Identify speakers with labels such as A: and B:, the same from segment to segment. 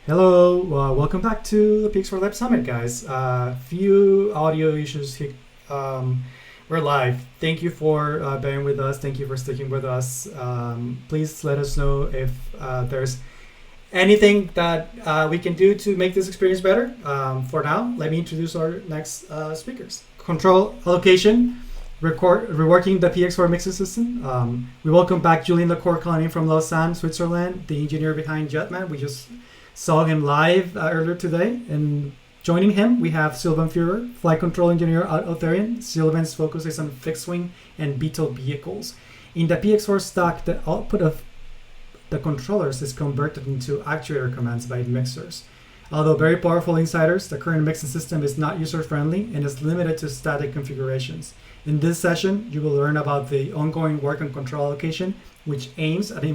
A: Hello, welcome back to the PX4 Developer Summit, guys. Few audio issues here. We're live. Thank you for bearing with us. Thank you for sticking with us. Please let us know if there's anything that we can do to make this experience better. For now, let me introduce our next speakers. Control Allocation, reworking the PX4 mixing system. We welcome back Julien Lecourt-Colony from Lausanne, Switzerland, the engineer behind Jetman. We just saw him live earlier today, and joining him we have Sylvain Führer, flight control engineer at Autharian. Sylvain's focus is on fixed-wing and VTOL vehicles. In the PX4 stack, the output of the controllers is converted into actuator commands by mixers. Although very powerful insiders, the current mixing system is not user-friendly and is limited to static configurations. In this session, you will learn about the ongoing work on control allocation, which aims at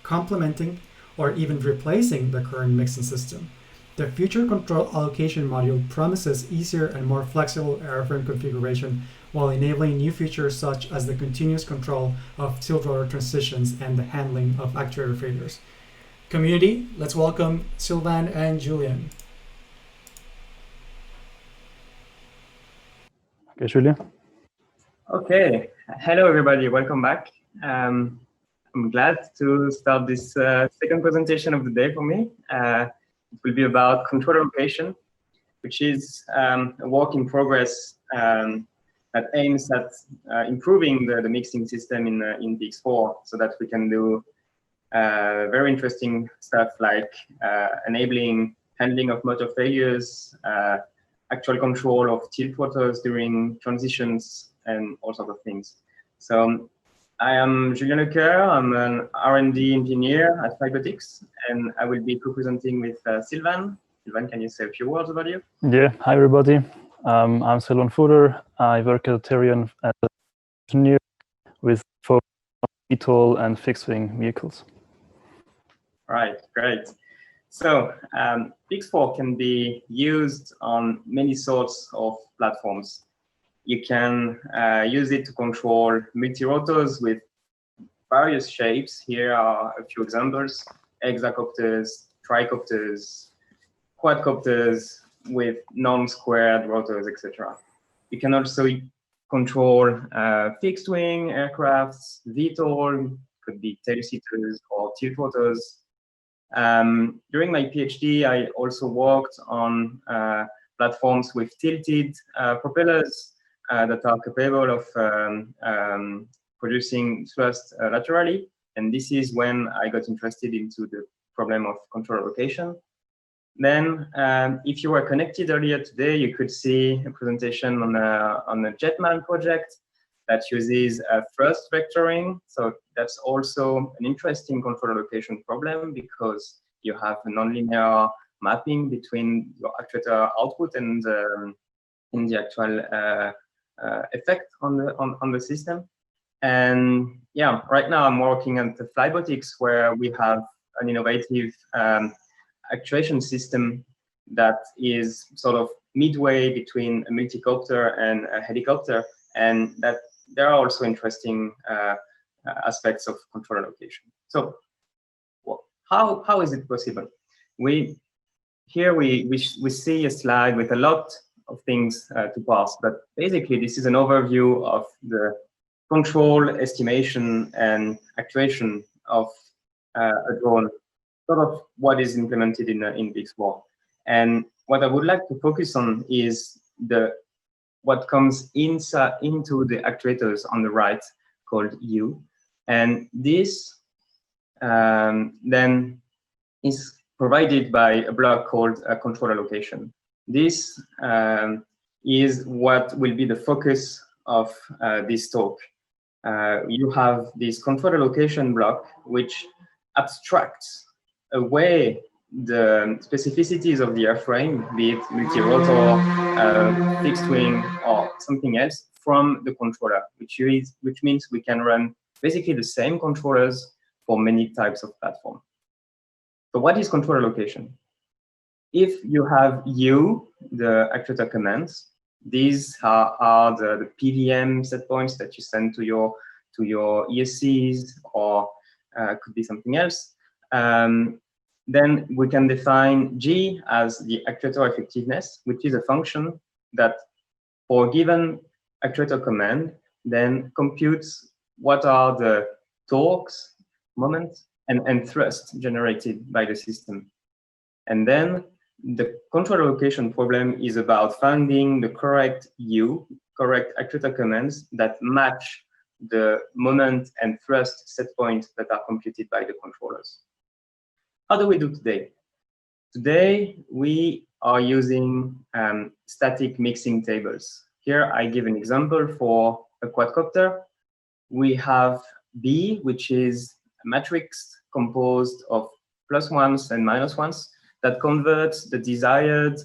A: complementing or even replacing the current mixing system. The future control allocation module promises easier and more flexible airframe configuration while enabling new features such as the continuous control of tiltrotor transitions and the handling of actuator failures. Community, let's welcome Sylvain and Julien.
B: Okay, Julien.
C: Okay, hello everybody, welcome back. I'm glad to start this second presentation of the day for me. It will be about control allocation, which is a work in progress that aims at improving the mixing system in PX4 so that we can do very interesting stuff like enabling handling of motor failures, actual control of tilt rotors during transitions, and all sorts of things. So I am Julien Lecourt. I'm an R&D engineer at Fibertics, and I will be co-presenting with Sylvain. Sylvain, can you say a few words about you?
B: Yeah, hi everybody. I'm Sylvain Führer. I work at Autharian as an engineer with focus on VTOL and fixed-wing vehicles.
C: Right, great. So PX4 can be used on many sorts of platforms. You can use it to control multi-rotors with various shapes. Here are a few examples: hexacopters, tricopters, quadcopters with non-squared rotors, etc. You can also control fixed-wing aircrafts, VTOL, could be tail-seaters or tilt-rotors. During my PhD, I also worked on platforms with tilted propellers that are capable of producing thrust laterally. And this is when I got interested into the problem of control allocation. Then, if you were connected earlier today, you could see a presentation on a Jetman project that uses thrust vectoring. So that's also an interesting control allocation problem because you have a nonlinear mapping between your actuator output and in the actual effect on the system. And yeah, right now I'm working at the Fibertics, where we have an innovative actuation system that is sort of midway between a multicopter and a helicopter, and that there are also interesting aspects of control allocation. So how is it possible? Here we see a slide with a lot of things to parse, but basically this is an overview of the control, estimation, and actuation of a drone, sort of what is implemented in PX4. And what I would like to focus on is what comes into the actuators on the right, called U. And this then is provided by a block called control allocation. This is what will be the focus of this talk. You have this control allocation block, which abstracts away the specificities of the airframe, be it multi-rotor, fixed wing, or something else, from the controller, which means we can run basically the same controllers for many types of platform. So what is control allocation? If you have the actuator commands, these are the PVM set points that you send to your ESCs, or could be something else. Then we can define G as the actuator effectiveness, which is a function that for a given actuator command, then computes what are the torques, moments, and thrust generated by the system. And then the control allocation problem is about finding the correct correct actuator commands that match the moment and thrust set points that are computed by the controllers. How do we do today? Today, we are using static mixing tables. Here, I give an example for a quadcopter. We have B, which is a matrix composed of +1s and -1s that converts the desired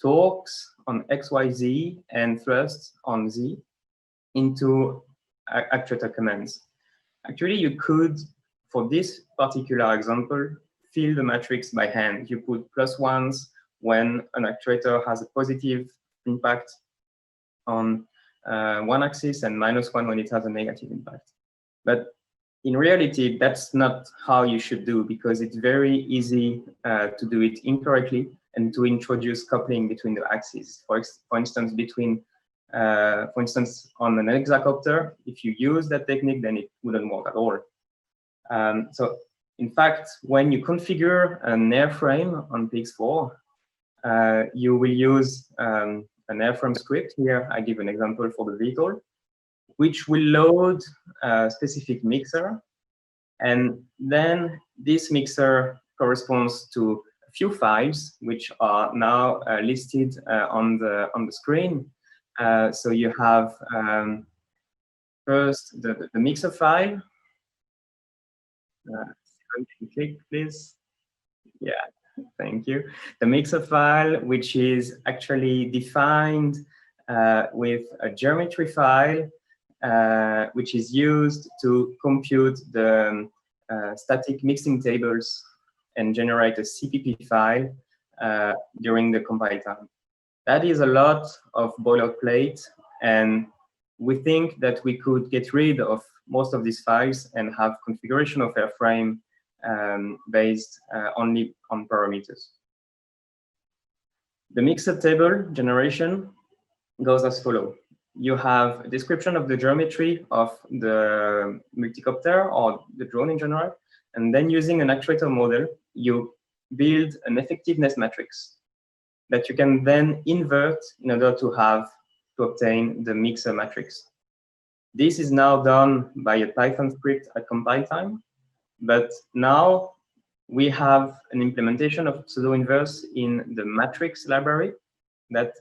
C: torques on X, Y, Z and thrust on Z into actuator commands. Actually, you could, for this particular example, fill the matrix by hand. You put +1s when an actuator has a positive impact on one axis and -1 when it has a negative impact. But in reality, that's not how you should do, because it's very easy to do it incorrectly and to introduce coupling between the axes. For instance, on an hexacopter, if you use that technique, then it wouldn't work at all. So in fact, when you configure an airframe on PX4, you will use an airframe script. Here, I give an example for the VTOL, which will load a specific mixer. And then this mixer corresponds to a few files, which are now listed on the screen. So you have first the mixer file. Click, please. Yeah, thank you. The mixer file, which is actually defined with a geometry file, which is used to compute the static mixing tables and generate a CPP file during the compile time. That is a lot of boilerplate, and we think that we could get rid of most of these files and have configuration of airframe based only on parameters. The mixer table generation goes as follows. You have a description of the geometry of the multicopter or the drone in general, and then using an actuator model, you build an effectiveness matrix that you can then invert in order to obtain the mixer matrix. This is now done by a Python script at compile time, but now we have an implementation of pseudo-inverse in the matrix library that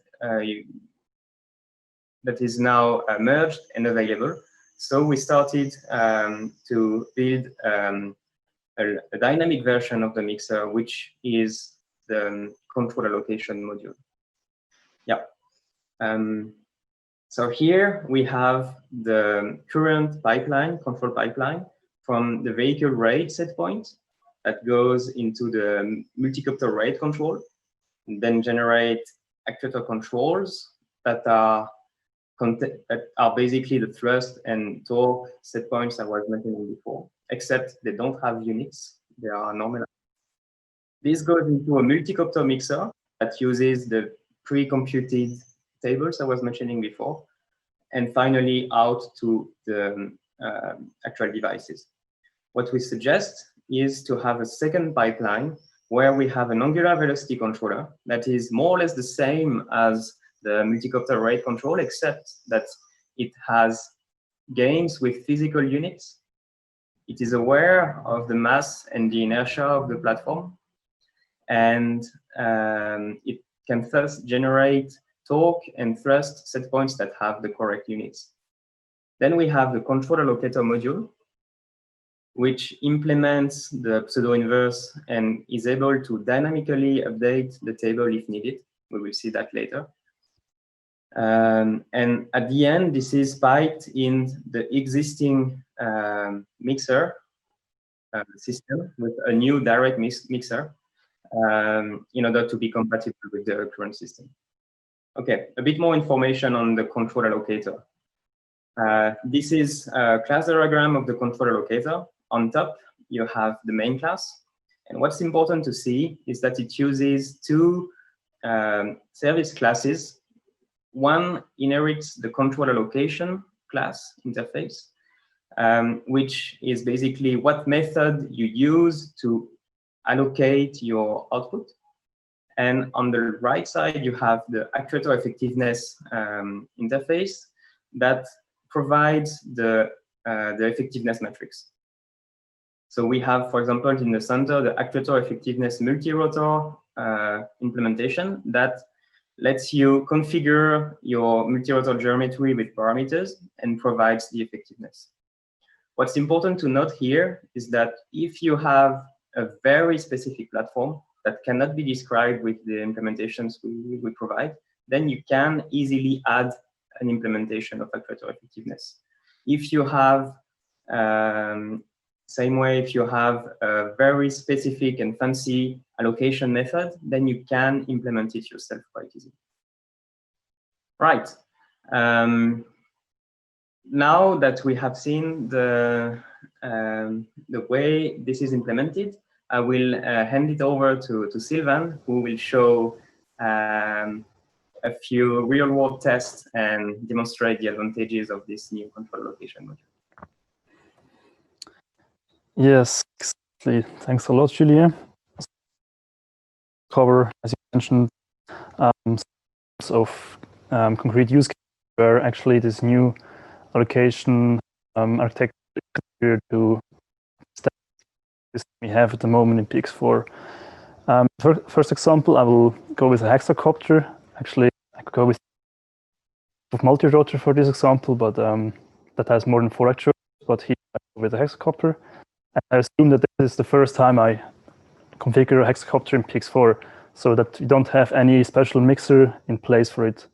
C: is now merged and available. So we started to build a dynamic version of the mixer, which is the control allocation module. Yeah. So here we have the current pipeline, control pipeline, from the vehicle rate set point that goes into the multicopter rate control, and then generate actuator controls that are basically the thrust and torque set points I was mentioning before, except they don't have units, they are normalized. This goes into a multicopter mixer that uses the pre-computed tables I was mentioning before, and finally out to the actual devices. What we suggest is to have a second pipeline where we have an angular velocity controller that is more or less the same as the multicopter rate control, except that it has games with physical units. It is aware of the mass and the inertia of the platform, and it can thus generate torque and thrust set points that have the correct units. Then we have the control allocator module, which implements the pseudo-inverse and is able to dynamically update the table if needed. We will see that later. And at the end, this is piped in the existing mixer system with a new direct mixer in order to be compatible with the current system. Okay, a bit more information on the control allocator. This is a class diagram of the control allocator. On top, you have the main class, And what's important to see is that it uses two service classes. One inherits the control allocation class interface, which is basically what method you use to allocate your output. And on the right side, you have the actuator effectiveness interface that provides the effectiveness matrix. So we have, for example, in the center, the actuator effectiveness multi-rotor implementation that lets you configure your multi-rotor geometry with parameters and provides the effectiveness. What's important to note here is that if you have a very specific platform that cannot be described with the implementations we provide, then you can easily add an implementation of actuator effectiveness. If you have, same way, if you have a very specific and fancy allocation method, then you can implement it yourself quite easily. Right. Now that we have seen the way this is implemented, I will hand it over to Sylvain, who will show a few real-world tests and demonstrate the advantages of this new control allocation module.
B: Yes, exactly. Thanks a lot, Julien. Cover, as you mentioned, of concrete use cases where actually this new allocation architecture is to we have at the moment in PX4. First example, I will go with a hexacopter. Actually, I could go with multi-rotor for this example, but that has more than 4 actuators. But here with a hexacopter, and I assume that this is the first time I configure a hexacopter in PX4, so that you don't have any special mixer in place for it.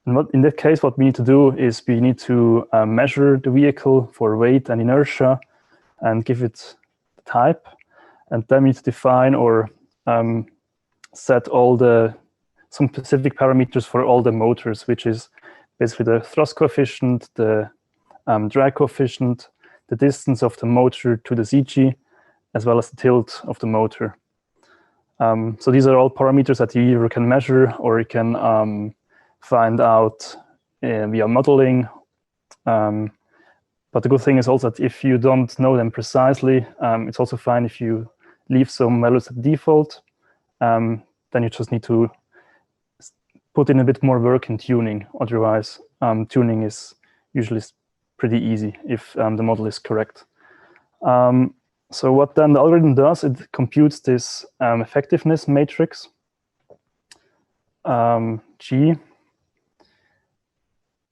B: And in that case, what we need to do is we need to measure the vehicle for weight and inertia and give it the type. And then we need to define or set some specific parameters for all the motors, which is basically the thrust coefficient, the drag coefficient, the distance of the motor to the ZG, as well as the tilt of the motor. So these are all parameters that you either can measure or you can find out via modeling. But the good thing is also that if you don't know them precisely, it's also fine if you leave some values at default. Then you just need to put in a bit more work in tuning. Otherwise, tuning is usually pretty easy if the model is correct. So what then the algorithm does, it computes this effectiveness matrix, G,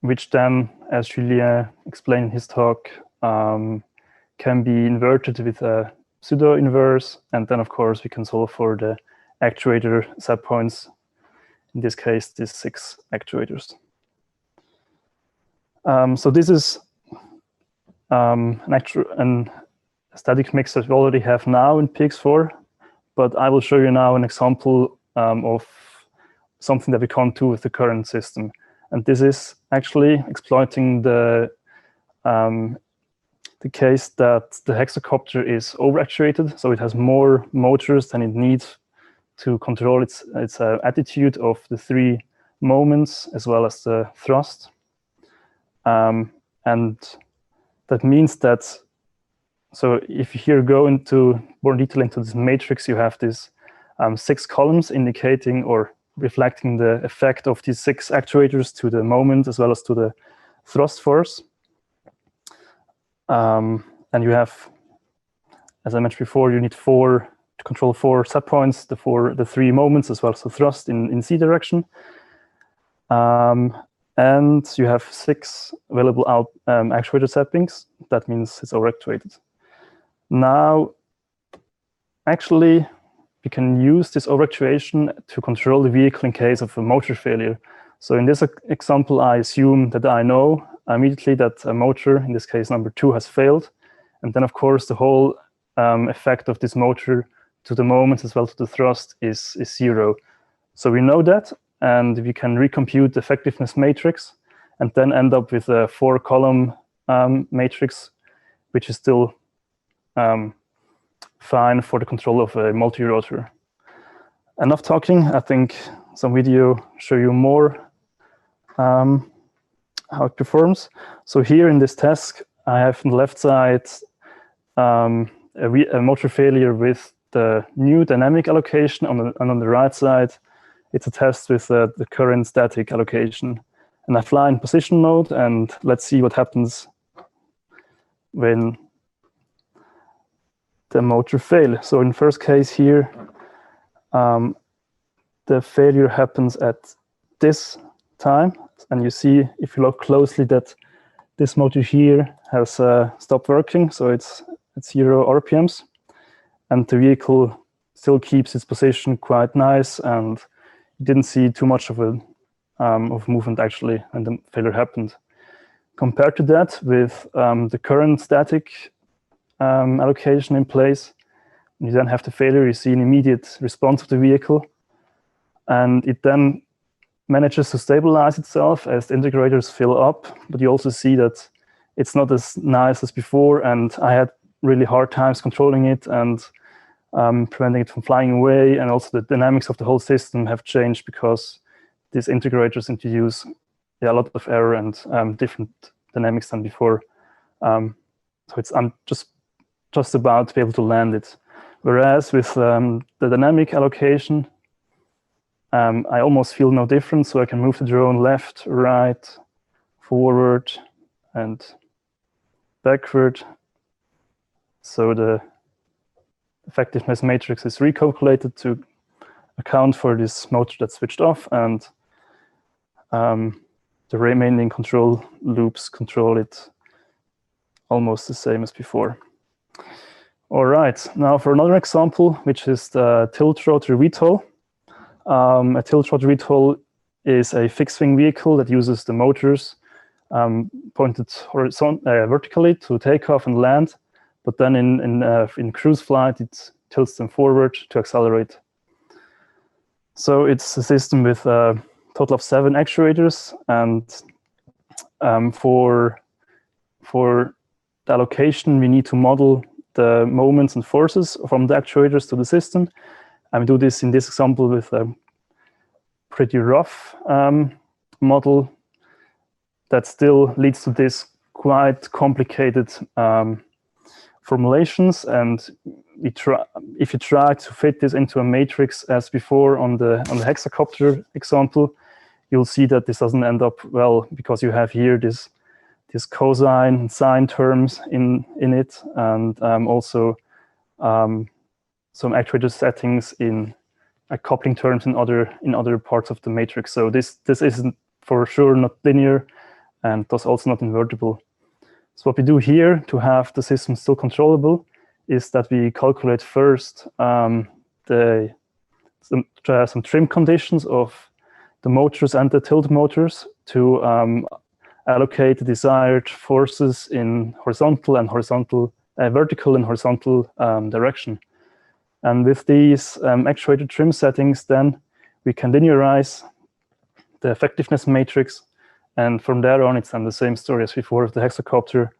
B: which then, as Julien explained in his talk, can be inverted with a pseudo-inverse. And then, of course, we can solve for the actuator set points. In this case, these 6 actuators. So this is a static mix that we already have now in PX4, but I will show you now an example of something that we can't do with the current system. And this is actually exploiting the case that the hexacopter is over-actuated, so it has more motors than it needs to control its attitude of the 3 moments as well as the thrust. And that means that, so if you here go into more detail into this matrix, you have these 6 columns indicating or reflecting the effect of these 6 actuators to the moment as well as to the thrust force. And you have, as I mentioned before, you need 4 to control 4 set points, the 3 moments as well as the thrust in Z direction. And you have 6 available actuator settings. That means it's over-actuated. Now, actually, we can use this over-actuation to control the vehicle in case of a motor failure. So in this example, I assume that I know immediately that a motor, in this case number 2, has failed. And then, of course, the whole effect of this motor to the moment as well to the thrust is 0. So we know that, and we can recompute the effectiveness matrix and then end up with a 4-column matrix, which is still fine for the control of a multi-rotor. Enough talking. I think some video show you more how it performs. So here in this task, I have on the left side a motor failure with the new dynamic allocation, and on the right side, it's a test with the current static allocation. And I fly in position mode, and let's see what happens when the motor fails. So in the first case here, the failure happens at this time. And you see, if you look closely, that this motor here has stopped working. So it's at 0 RPMs. And the vehicle still keeps its position quite nice, and you didn't see too much of movement actually when the failure happened. Compared to that, with the current static allocation in place, you then have the failure, you see an immediate response of the vehicle, and it then manages to stabilize itself as the integrators fill up, but you also see that it's not as nice as before, and I had really hard times controlling it and preventing it from flying away, and also the dynamics of the whole system have changed because these integrators introduce a lot of error and different dynamics than before. So I'm just about to be able to land it. Whereas with the dynamic allocation, I almost feel no difference, so I can move the drone left, right, forward, and backward. So the effectiveness matrix is recalculated to account for this motor that's switched off, and the remaining control loops control it almost the same as before. All right, now for another example, which is the tilt-rotor VTOL. A tilt-rotor VTOL is a fixed-wing vehicle that uses the motors pointed vertically to take off and land, but then in cruise flight, it tilts them forward to accelerate. So it's a system with a total of 7 actuators, and for the allocation, we need to model the moments and forces from the actuators to the system. And we do this in this example with a pretty rough model that still leads to this quite complicated formulations. And if you try to fit this into a matrix as before on the Hexacopter example, you'll see that this doesn't end up well, because you have here this cosine and sine terms in it, and also some actuator settings in coupling terms in other parts of the matrix. So this isn't for sure not linear, and thus also not invertible. So what we do here to have the system still controllable is that we calculate first some trim conditions of the motors and the tilt motors to allocate the desired forces in vertical and horizontal direction. And with these actuator trim settings, then we can linearize the effectiveness matrix. And from there on, it's then the same story as before with the Hexacopter.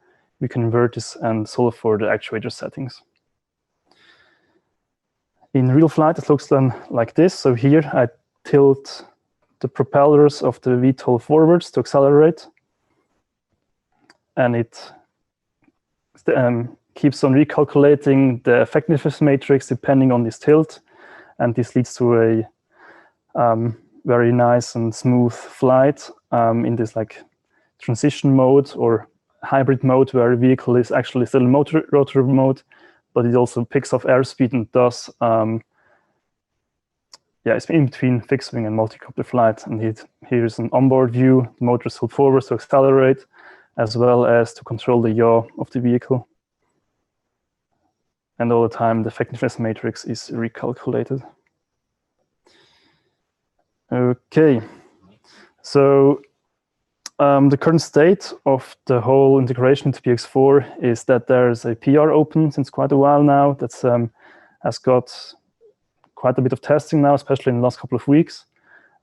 B: We can invert this and solve for the actuator settings. In real flight, it looks then like this. So here I tilt the propellers of the VTOL forwards to accelerate. And it keeps on recalculating the effectiveness matrix depending on this tilt. And this leads to a very nice and smooth flight in this like transition mode or hybrid mode, where the vehicle is actually still in rotor mode, but it also picks off airspeed and thus it's in between fixed wing and multi-copter flight. And here's an onboard view. The motor is pulled forward to accelerate, as well as to control the yaw of the vehicle. And all the time, the effectiveness matrix is recalculated. Okay, so the current state of the whole integration into PX4 is that there's a PR open since quite a while now that's has got quite a bit of testing now, especially in the last couple of weeks.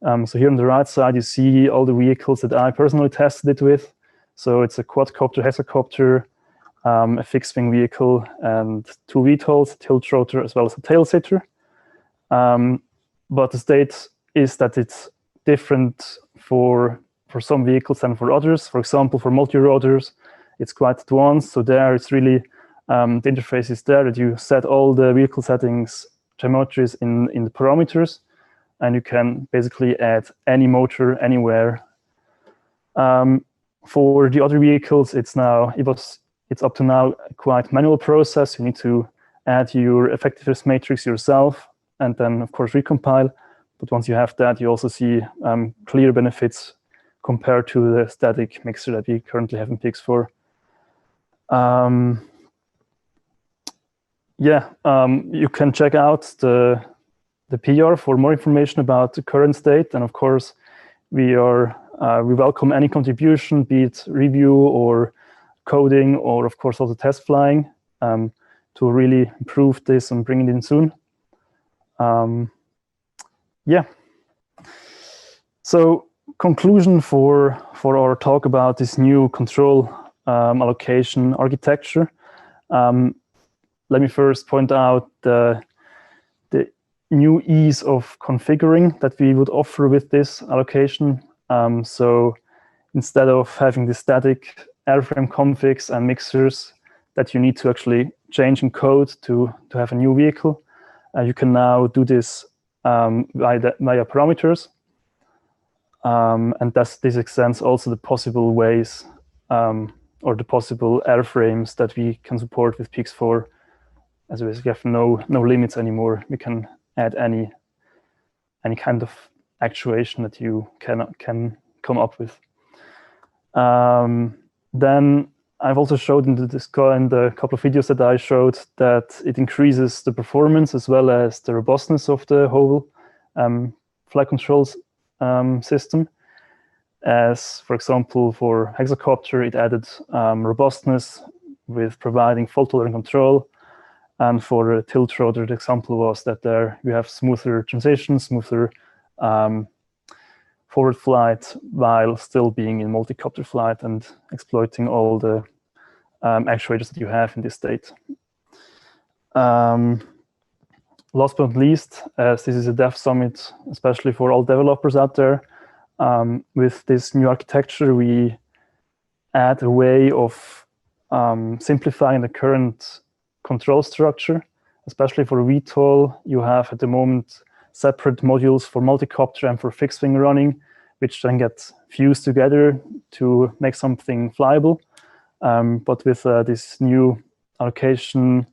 B: So here on the right side, you see all the vehicles that I personally tested it with. So it's a quadcopter, hexacopter, a fixed-wing vehicle, and 2 VTOLs, tilt-rotor, as well as a tail-sitter. But the state is that it's different for some vehicles than for others. For example, for multi-rotors, it's quite advanced. So there it's really, the interface is there that you set all the vehicle settings, geometries in the parameters, and you can basically add any motor anywhere. For the other vehicles, it's up to now a quite manual process. You need to add your effectiveness matrix yourself, and then of course recompile. But once you have that, you also see clear benefits compared to the static mixer that we currently have in PX4. You can check out the PR for more information about the current state. And of course, we welcome any contribution, be it review or coding, or of course also test flying, to really improve this and bring it in soon. So conclusion for our talk about this new control allocation architecture. Let me first point out the new ease of configuring that we would offer with this allocation. So instead of having the static airframe configs and mixers that you need to actually change in code to have a new vehicle, you can now do this via parameters. And this extends also the possible ways or the possible airframes that we can support with PX4, as we have no limits anymore. We can add any kind of actuation that you can come up with. Then I've also showed in the couple of videos that I showed that it increases the performance as well as the robustness of the whole flight controls system. As for example, for Hexacopter, it added robustness with providing fault-tolerant control. And for the tiltrotor, the example was that there you have smoother transitions, smoother forward flight while still being in multi-copter flight and exploiting all the actuators that you have in this state. Last but not least, as this is a dev summit, especially for all developers out there, with this new architecture, we add a way of simplifying the current control structure, especially for VTOL. You have at the moment separate modules for multi-copter and for fixed wing running, which then get fused together to make something flyable. But with this new allocation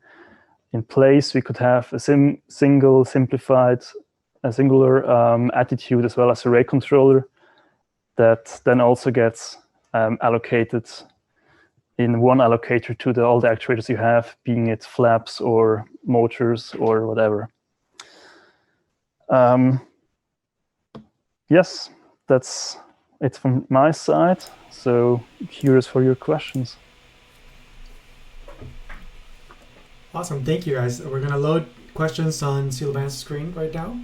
B: in place, we could have a singular attitude as well as array controller that then also gets allocated in one allocator to all the actuators you have, being it flaps or motors or whatever. Yes, that's it from my side. So curious for your questions.
A: Awesome, thank you guys. We're gonna load questions on Sylvan's screen right now.